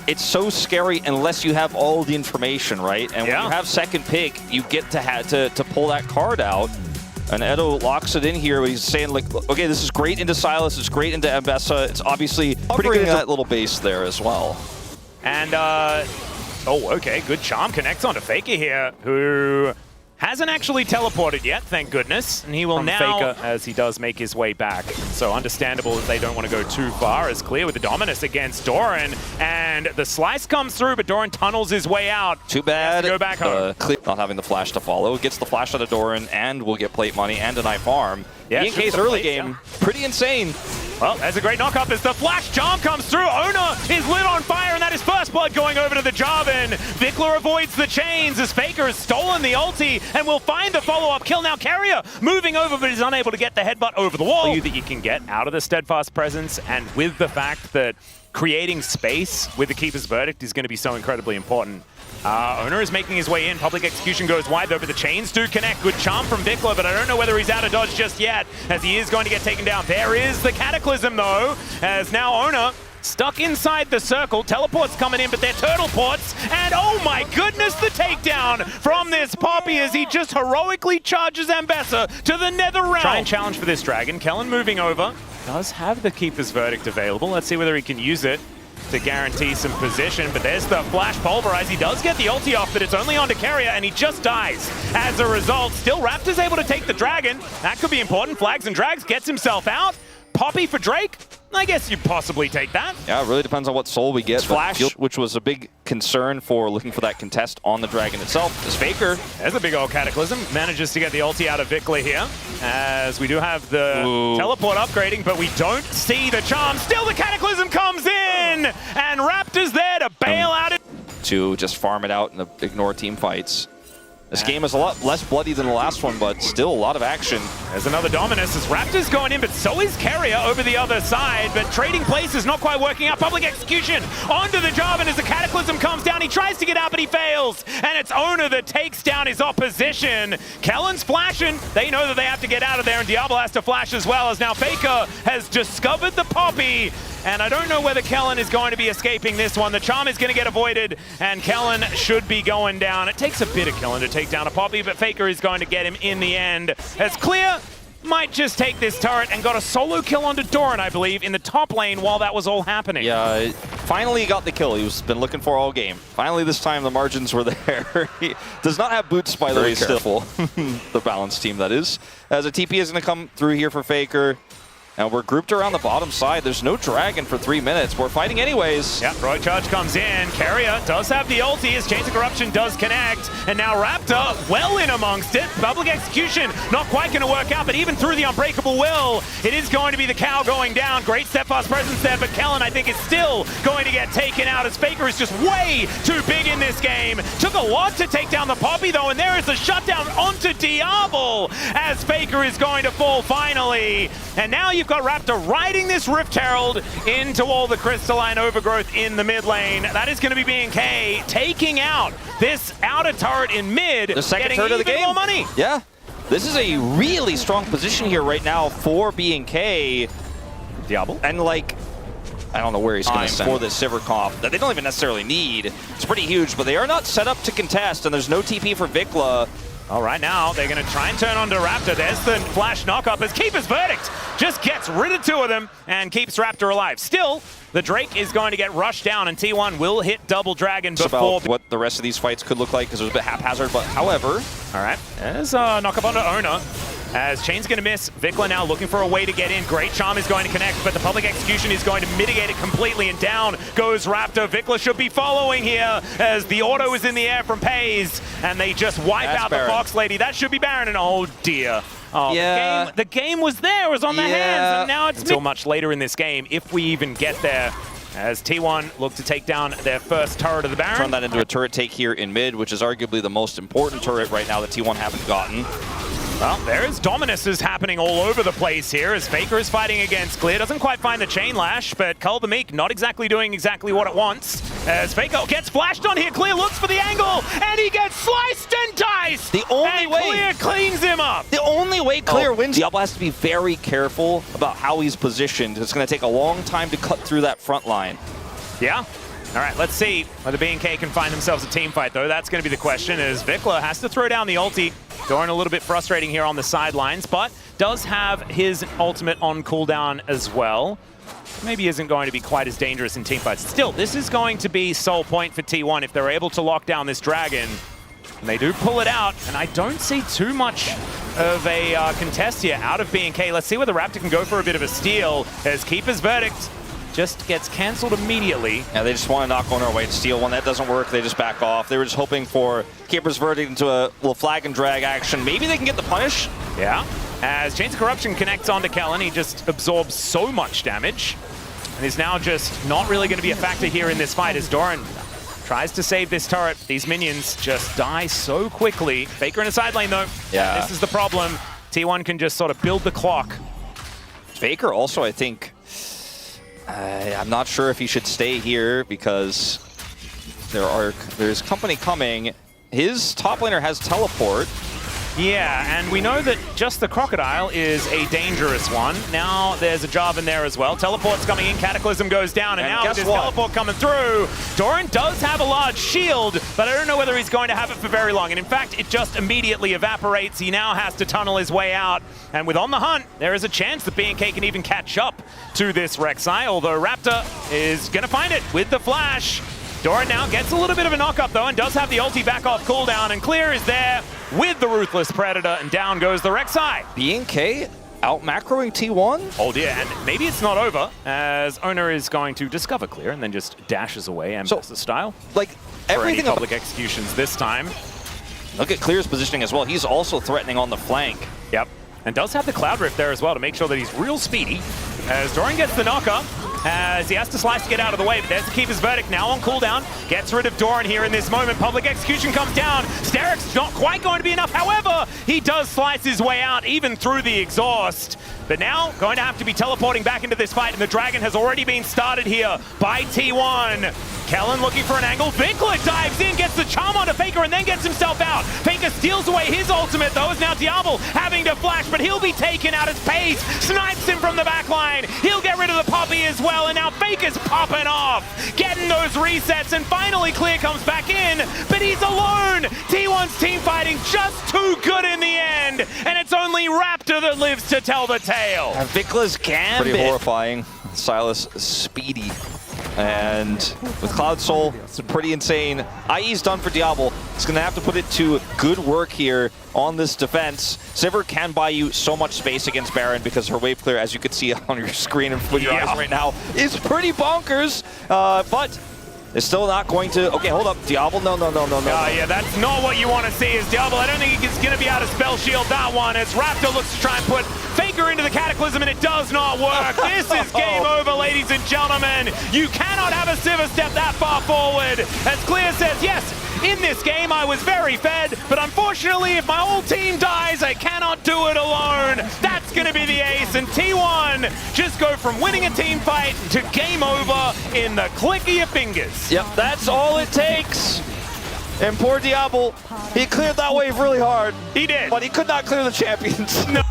it's so scary unless you have all the information, right? And when you have second pick, you get to pull that card out. And Edo locks it in here. He's saying, like, okay, this is great into Silas. It's great into Ambessa. It's obviously pretty good that little base there as well. And, oh, okay, good charm connects onto Faker here, who hasn't actually teleported yet, thank goodness. And he will now, Faker, as he does make his way back. So understandable that they don't want to go too far, as clear with the Dominus against Doran. And the slice comes through, but Doran tunnels his way out. Too bad. Go back home. Not having the flash to follow. Gets the flash out of Doran, and will get plate money and deny farm. Yeah, BNK's early game, pretty insane. Well, there's a great knock-up as the flash charm comes through. Oner is lit on fire, and that is first blood going over to the Jarvan. VicLa avoids the chains as Faker has stolen the ulti and will find the follow-up kill. Now Keria moving over, but is unable to get the headbutt over the wall. That you can get out of the steadfast presence, and with the fact that creating space with the Keeper's Verdict is going to be so incredibly important. Oner is making his way in. Public execution goes wide, though, but the chains do connect. Good charm from VicLa, but I don't know whether he's out of dodge just yet, as he is going to get taken down. There is the Cataclysm, though, as now Oner stuck inside the circle. Teleports coming in, but they're turtle ports. And oh my goodness, the takedown from this Poppy as he just heroically charges Ambessa to the nether realm. Try and challenge for this dragon. Kellin moving over. Does have the Keeper's Verdict available. Let's see whether he can use it to guarantee some position, but there's the flash pulverize. He does get the ulti off, but it's only onto Keria, and he just dies. As a result, still Raptor's able to take the dragon. That could be important. Flags and drags, gets himself out. Poppy for Drake? I guess you'd possibly take that. Yeah, it really depends on what soul we get. Flash, which was a big concern for looking for that contest on the dragon itself. This Faker. There's a big old Cataclysm. Manages to get the ulti out of VicLa here, as we do have the teleport upgrading, but we don't see the charm. Still the Cataclysm comes in, and Raptor's there to bail out it. To just farm it out and ignore team fights. This game is a lot less bloody than the last one, but still a lot of action. There's another Dominus as Raptor's going in, but so is Keria over the other side. But trading places not quite working out. Public execution onto the Jarvan as the Cataclysm comes down. He tries to get out, but he fails. And it's Oner that takes down his opposition. Kellin's flashing. They know that they have to get out of there, and Diable has to flash as well, as now Faker has discovered the Poppy. And I don't know whether Kellin is going to be escaping this one. The charm is going to get avoided, and Kellin should be going down. It takes a bit of Kellin to take down a Poppy, but Faker is going to get him in the end. As Clear might just take this turret and got a solo kill onto Doran, I believe, in the top lane while that was all happening. Yeah, finally he got the kill he's been looking for all game. Finally this time the margins were there. He does not have boots, by the way, still. The balance team, that is. As a TP is going to come through here for Faker. And we're grouped around the bottom side. There's no dragon for 3 minutes. We're fighting anyways. Yeah, Rogue Charge comes in. Keria does have the ulti. His Chains of Corruption does connect. And now Raptor well in amongst it. Public execution not quite going to work out, but even through the Unbreakable Will, it is going to be the cow going down. Great steadfast presence there, but Kellin, I think, is still going to get taken out as Faker is just way too big in this game. Took a lot to take down the Poppy, though, and there is the shutdown onto Diable as Faker is going to fall finally. And now you've got Raptor riding this Rift Herald into all the crystalline overgrowth in the mid lane. That is going to be BNK taking out this outer turret in mid, the second turret of the game. More money. Yeah, this is a really strong position here right now for BNK. Diable. And like, I don't know where he's going to send for this Sivir that they don't even necessarily need. It's pretty huge, but they are not set up to contest, and there's no TP for VicLa. All right, now they're going to try and turn onto Raptor. There's the flash knock-up as Keeper's Verdict just gets rid of two of them and keeps Raptor alive. Still, the Drake is going to get rushed down, and T1 will hit Double Dragon before... About what the rest of these fights could look like, because it was a bit haphazard, but however... All right, there's a knock-up onto Oner. As Chain's going to miss, VicLa now looking for a way to get in. Great charm is going to connect, but the public execution is going to mitigate it completely, and down goes Raptor. VicLa should be following here as the auto is in the air from Peyz, and they just wipe out the Fox Lady. That should be Baron, and oh dear. Oh, yeah. The game was there, it was on the hands, and now it's until much later in this game, if we even get there. As T1 look to take down their first turret of the Baron. Turn that into a turret take here in mid, which is arguably the most important turret right now that T1 haven't gotten. Well, there is Dominuses happening all over the place here as Faker is fighting against Clear. Doesn't quite find the Chain Lash, but Cull the Meek not exactly doing exactly what it wants. As Faker gets flashed on here, Clear looks for the angle, and he gets sliced and diced! The only way Clear cleans him up! The only way Clear wins. Diable has to be very careful about how he's positioned. It's going to take a long time to cut through that front line. Yeah. All right, let's see whether BNK can find themselves a team fight, though. That's going to be the question, as VicLa has to throw down the ulti. Doran a little bit frustrating here on the sidelines, but does have his ultimate on cooldown as well. Maybe isn't going to be quite as dangerous in team fights. Still, this is going to be sole point for T1 if they're able to lock down this dragon. And they do pull it out, and I don't see too much of a contest here out of BNK. Let's see whether Raptor can go for a bit of a steal, as Keeper's verdict just gets cancelled immediately. Yeah, they just want to knock Oner away to steal. When that doesn't work, they just back off. They were just hoping for Keeper's verdict into a little flag and drag action. Maybe they can get the punish. Yeah, as Chains of Corruption connects onto Kellin, he just absorbs so much damage. And is now just not really going to be a factor here in this fight as Doran tries to save this turret. These minions just die so quickly. Faker in a side lane, though. Yeah. This is the problem. T1 can just sort of build the clock. Faker also, I think, I'm not sure if he should stay here because there's company coming. His top laner has teleport. Yeah, and we know that just the Crocodile is a dangerous one. Now there's a job in there as well. Teleport's coming in, Cataclysm goes down, and now with this teleport coming through, Doran does have a large shield, but I don't know whether he's going to have it for very long. And in fact, it just immediately evaporates. He now has to tunnel his way out. And with On the Hunt, there is a chance that BNK can even catch up to this Rek'Sai, although Raptor is going to find it with the flash. Doran now gets a little bit of a knock-up, though, and does have the ulti back off cooldown, and Clear is there with the Ruthless Predator, and down goes the Rek'Sai. BNK out-macroing T1? Oh dear, and maybe it's not over, as Oner is going to discover Clear and then just dashes away Ambassador style. Like, everything for any public executions this time. Look at Clear's positioning as well. He's also threatening on the flank. Yep, and does have the Cloud Rift there as well to make sure that he's real speedy, as Doran gets the knock-up, as he has to slice to get out of the way, but there's the Keeper's verdict now on cooldown. Gets rid of Doran here in this moment. Public execution comes down. Steric's not quite going to be enough. However, he does slice his way out even through the exhaust. But now going to have to be teleporting back into this fight, and the Dragon has already been started here by T1. Kellin looking for an angle. VicLa dives in, gets the charm onto Faker, and then gets himself out. Faker steals away his ultimate, though, is now Diable having to flash, but he'll be taken out as Peyz snipes him from the back line. He'll get rid of the Poppy as well, and now Faker's popping off, getting those resets, and finally Clear comes back in, but he's alone. T1's team fighting just too good in the end, and it's only Raptor that lives to tell the tale. And VicLa's gambit. Pretty horrifying. Silas speedy. And with Cloud Soul, it's pretty insane. IE's done for Diable. He's going to have to put it to good work here on this defense. Sivir can buy you so much space against Baron because her wave clear, as you can see on your screen and with your eyes right now, is pretty bonkers. But it's still not going to... Okay, hold up. Diable, no. Yeah, that's not what you want to see is Diable. I don't think he's going to be able to spell shield that one as Raptor looks to try and put Faker into the Cataclysm, and it does not work. This is game over, ladies and gentlemen. You cannot have a Sivir step that far forward. As Clear says, yes, in this game I was very fed, but unfortunately if my whole team dies, I cannot do it alone. That's going to be the ace, and T1 just go from winning a team fight to game over in the click of your fingers. Yep, that's all it takes. And poor Diable, he cleared that wave really hard. He did. But he could not clear the champions. No.